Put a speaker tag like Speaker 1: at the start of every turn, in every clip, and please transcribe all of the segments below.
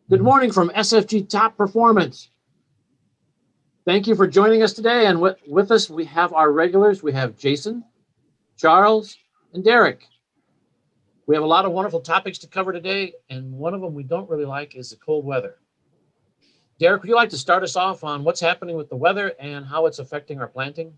Speaker 1: Good morning from SFG Top Performance. Thank you for joining us today. And with us, we have our regulars. We have Jason, Charles, and Derrick. We have a lot of wonderful topics to cover today, and one of them we don't really like is the cold weather. Derrick, would you like to start us off on what's happening with the weather and how it's affecting our planting?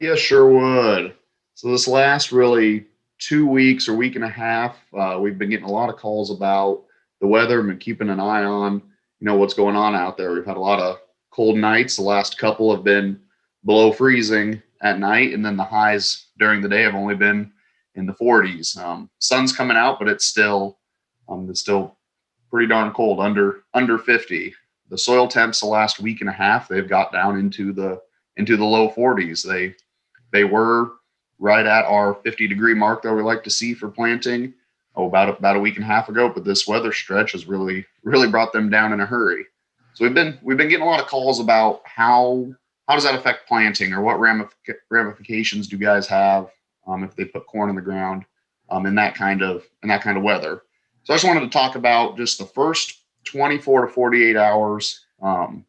Speaker 2: Yeah, sure would. So this last really 2 weeks or week and a half, we've been getting a lot of calls about the weather and been keeping an eye on, what's going on out there. We've had a lot of cold nights. The last couple have been below freezing at night, and then the highs during the day have only been in the 40s. Sun's coming out, but it's still pretty darn cold, under 50. The soil temps the last week and a half, they've got down into the low 40s. They were right at our 50-degree mark that we like to see for planting about a week and a half ago, but this weather stretch has really brought them down in a hurry. So we've been getting a lot of calls about how does that affect planting, or what ramifications do guys have if they put corn in the ground in that kind of weather. So I just wanted to talk about just the first 24 to 48 hours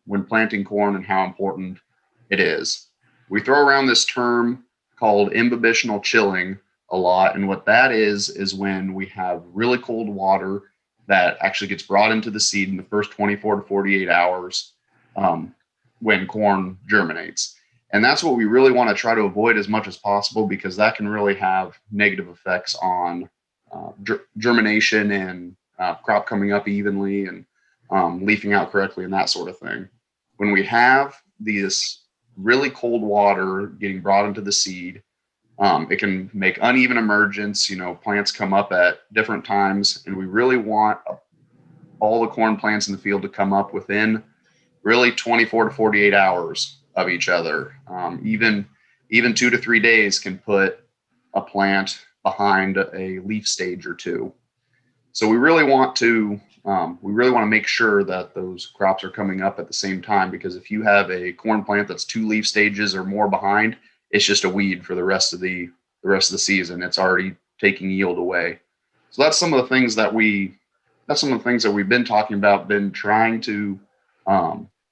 Speaker 2: when planting corn and how important it is. We throw around this term called imbibitional chilling a lot, and what that is when we have really cold water that actually gets brought into the seed in the first 24 to 48 hours when corn germinates. And that's what we really want to try to avoid as much as possible, because that can really have negative effects on germination and crop coming up evenly and leafing out correctly and that sort of thing. When we have these really cold water getting brought into the seed, it can make uneven emergence. Plants come up at different times, and we really want all the corn plants in the field to come up within really 24 to 48 hours of each other. Even 2 to 3 days can put a plant behind a leaf stage or two. So we really want to make sure that those crops are coming up at the same time, because if you have a corn plant that's 2 leaf stages or more behind, it's just a weed for the rest of the season. It's already taking yield away. So that's some of the things that we've been talking about, been trying to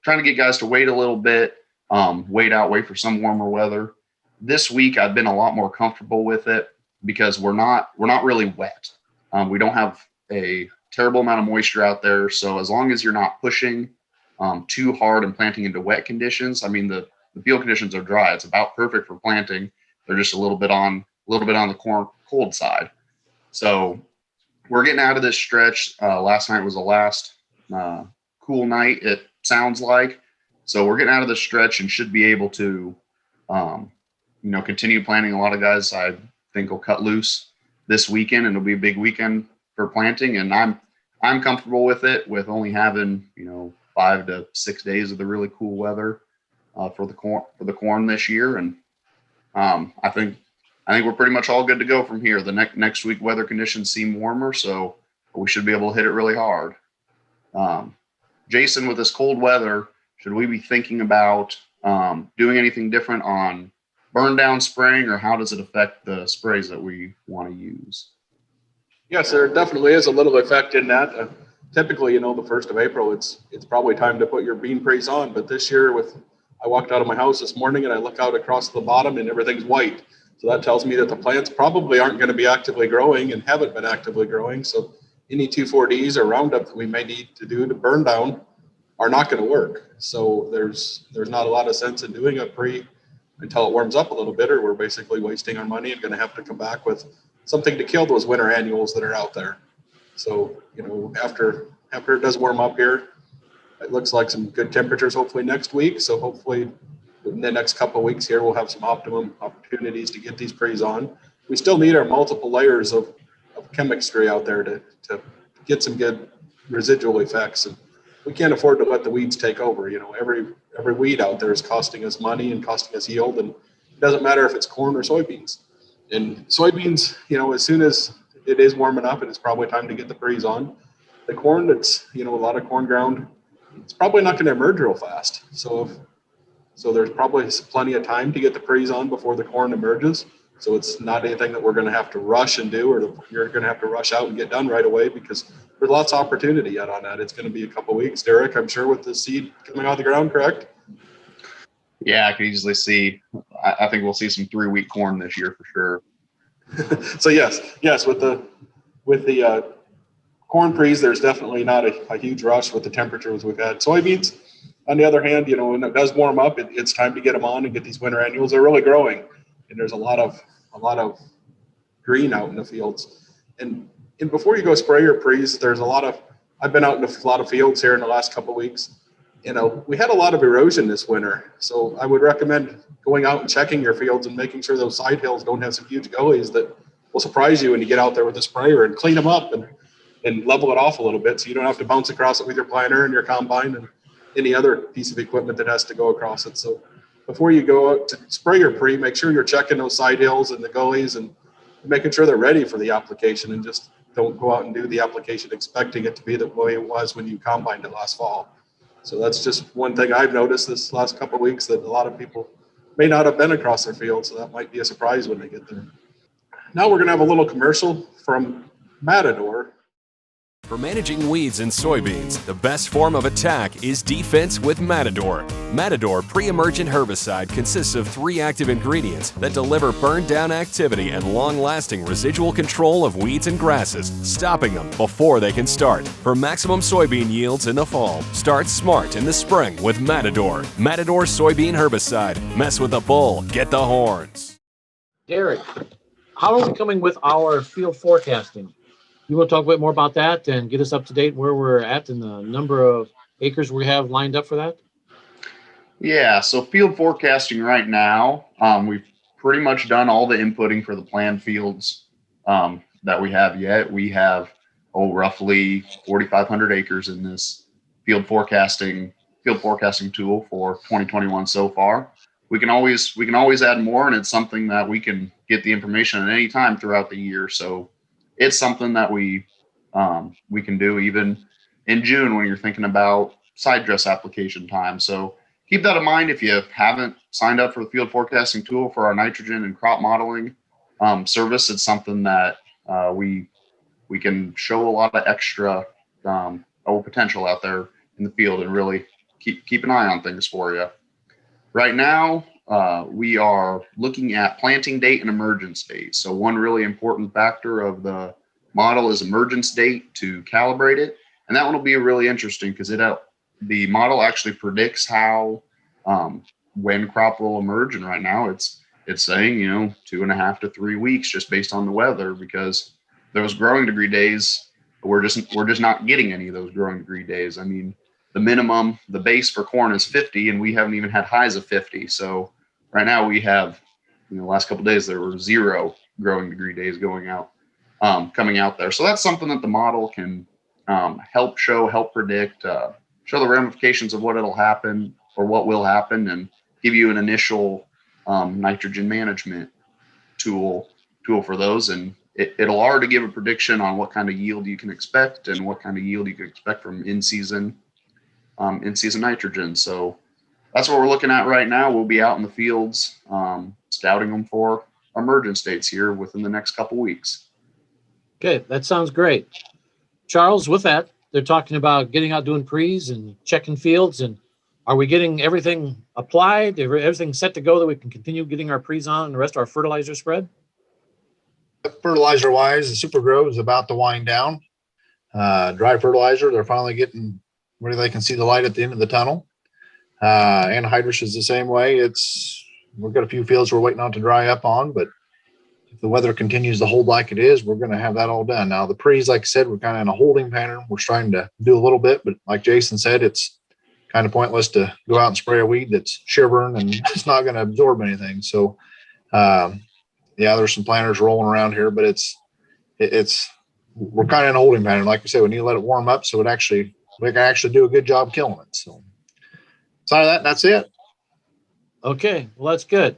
Speaker 2: get guys to wait a little bit, wait for some warmer weather. This week I've been a lot more comfortable with it because we're not really wet. We don't have a terrible amount of moisture out there. So as long as you're not pushing too hard and planting into wet conditions, I mean, the field conditions are dry. It's about perfect for planting. They're just a little bit on the cold side. So we're getting out of this stretch. Last night was the last cool night, it sounds like. So we're getting out of this stretch and should be able to, continue planting. A lot of guys, I think, will cut loose this weekend, and it'll be a big weekend for planting. And I'm comfortable with it, with only having 5 to 6 days of the really cool weather for the corn this year. And I think we're pretty much all good to go from here. The next week weather conditions seem warmer, so we should be able to hit it really hard. Jason, with this cold weather, should we be thinking about doing anything different on burn down spraying, or how does it affect the sprays that we want to use?
Speaker 3: Yes, there definitely is a little effect in that. Typically, the 1st of April, it's probably time to put your bean praise on. But this year, I walked out of my house this morning and I look out across the bottom and everything's white. So that tells me that the plants probably aren't going to be actively growing and haven't been actively growing. So any 2,4-Ds or Roundup that we may need to do to burn down are not going to work. So there's not a lot of sense in doing a pre until it warms up a little bit, or we're basically wasting our money and going to have to come back with something to kill those winter annuals that are out there. So, after it does warm up here, it looks like some good temperatures hopefully next week. So hopefully in the next couple of weeks here, we'll have some optimum opportunities to get these pre's on. We still need our multiple layers of chemistry out there to get some good residual effects. And we can't afford to let the weeds take over. Every weed out there is costing us money and costing us yield. And it doesn't matter if it's corn or soybeans. And soybeans, as soon as it is warming up and it's probably time to get the pre's on, the corn that's, a lot of corn ground, it's probably not going to emerge real fast. So there's probably plenty of time to get the pre's on before the corn emerges. So it's not anything that we're going to have to rush and do, or you're going to have to rush out and get done right away, because there's lots of opportunity yet on that. It's going to be a couple weeks, Derrick, I'm sure, with the seed coming out of the ground, correct?
Speaker 2: Yeah, I could easily see. I think we'll see some 3-week corn this year for sure.
Speaker 3: So yes, with the corn pre's, there's definitely not a huge rush with the temperatures we've had. Soybeans, on the other hand, when it does warm up, it's time to get them on and get these winter annuals. They're really growing, and there's a lot of green out in the fields. And before you go spray your pre's, I've been out in a lot of fields here in the last couple of weeks. We had a lot of erosion this winter. So I would recommend going out and checking your fields and making sure those side hills don't have some huge gullies that will surprise you when you get out there with a sprayer, and clean them up and level it off a little bit, so you don't have to bounce across it with your planter and your combine and any other piece of equipment that has to go across it. So before you go out to spray your pre, make sure you're checking those side hills and the gullies and making sure they're ready for the application, and just don't go out and do the application expecting it to be the way it was when you combined it last fall. So that's just one thing I've noticed this last couple of weeks, that a lot of people may not have been across their field, so that might be a surprise when they get there. Now we're going to have a little commercial from Matador.
Speaker 4: For managing weeds in soybeans, the best form of attack is defense with Matador. Matador pre-emergent herbicide consists of 3 active ingredients that deliver burn-down activity and long-lasting residual control of weeds and grasses, stopping them before they can start. For maximum soybean yields in the fall, start smart in the spring with Matador. Matador soybean herbicide. Mess with the bull, get the horns.
Speaker 1: Derrick, how are we coming with our field forecasting? You want to talk a bit more about that and get us up to date where we're at and the number of acres we have lined up for that?
Speaker 2: Yeah, so field forecasting right now, we've pretty much done all the inputting for the planned fields that we have yet. We have roughly 4,500 acres in this field forecasting tool for 2021 so far. We can always add more, and it's something that we can get the information at any time throughout the year. So it's something that we can do even in June when you're thinking about side dress application time. So keep that in mind if you haven't signed up for the field forecasting tool for our nitrogen and crop modeling service. It's something that we can show a lot of extra potential out there in the field and really keep an eye on things for you. Right now, we are looking at planting date and emergence date. So one really important factor of the model is emergence date to calibrate it. And that one will be really interesting because the model actually predicts when crop will emerge. And right now it's saying, 2.5 to 3 weeks just based on the weather, because those growing degree days, we're just not getting any of those growing degree days. I mean, the base for corn is 50, and we haven't even had highs of 50. So right now we have, the last couple of days there were 0 growing degree days coming out there. So that's something that the model can help predict, show the ramifications of what will happen, and give you an initial nitrogen management tool for those. And it'll already give a prediction on what kind of yield you can expect and what kind of yield you can expect from in-season nitrogen. So that's what we're looking at right now. We'll be out in the fields scouting them for emergence dates here within the next couple weeks.
Speaker 1: Okay, that sounds great. Charles, with that, they're talking about getting out doing pre's and checking fields. And are we getting everything applied, everything set to go that we can continue getting our pre's on and the rest of our fertilizer spread?
Speaker 5: Fertilizer wise, the Super Grow is about to wind down. Dry fertilizer, they're finally getting where they can see the light at the end of the tunnel. Anhydrous is the same way. We've got a few fields we're waiting on to dry up on, but if the weather continues to hold like it is, we're going to have that all done. Now the pre's, like I said, we're kind of in a holding pattern. We're trying to do a little bit, but like Jason said, it's kind of pointless to go out and spray a weed that's shivering and it's not going to absorb anything. So, there's some planters rolling around here, but we're kind of in a holding pattern. Like we said, we need to let it warm up so we can actually do a good job killing it. So, aside of that's it.
Speaker 1: Okay, well, that's good.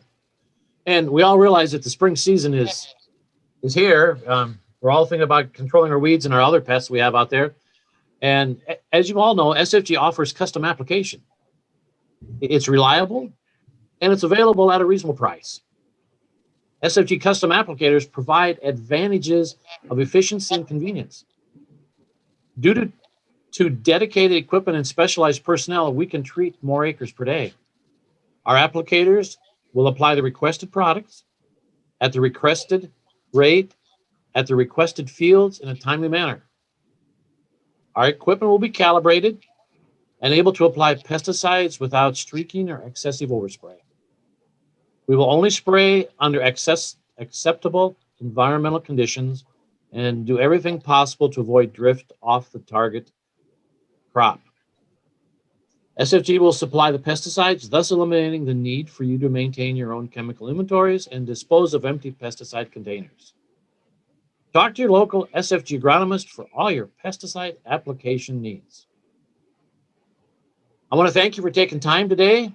Speaker 1: And we all realize that the spring season is here. We're all thinking about controlling our weeds and our other pests we have out there. And as you all know, SFG offers custom application. It's reliable and it's available at a reasonable price. SFG custom applicators provide advantages of efficiency and convenience. Due to dedicated equipment and specialized personnel, we can treat more acres per day. Our applicators will apply the requested products at the requested rate, at the requested fields in a timely manner. Our equipment will be calibrated and able to apply pesticides without streaking or excessive overspray. We will only spray under acceptable environmental conditions and do everything possible to avoid drift off the target crop. SFG will supply the pesticides, thus eliminating the need for you to maintain your own chemical inventories and dispose of empty pesticide containers. Talk to your local SFG agronomist for all your pesticide application needs. I want to thank you for taking time today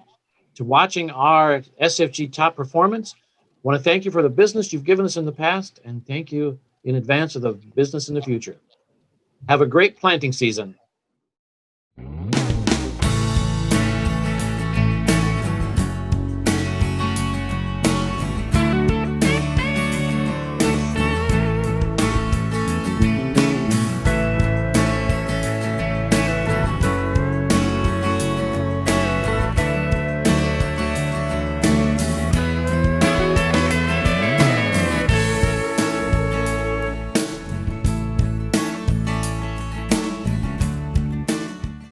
Speaker 1: to watching our SFG Top Performance. I want to thank you for the business you've given us in the past, and thank you in advance of the business in the future. Have a great planting season.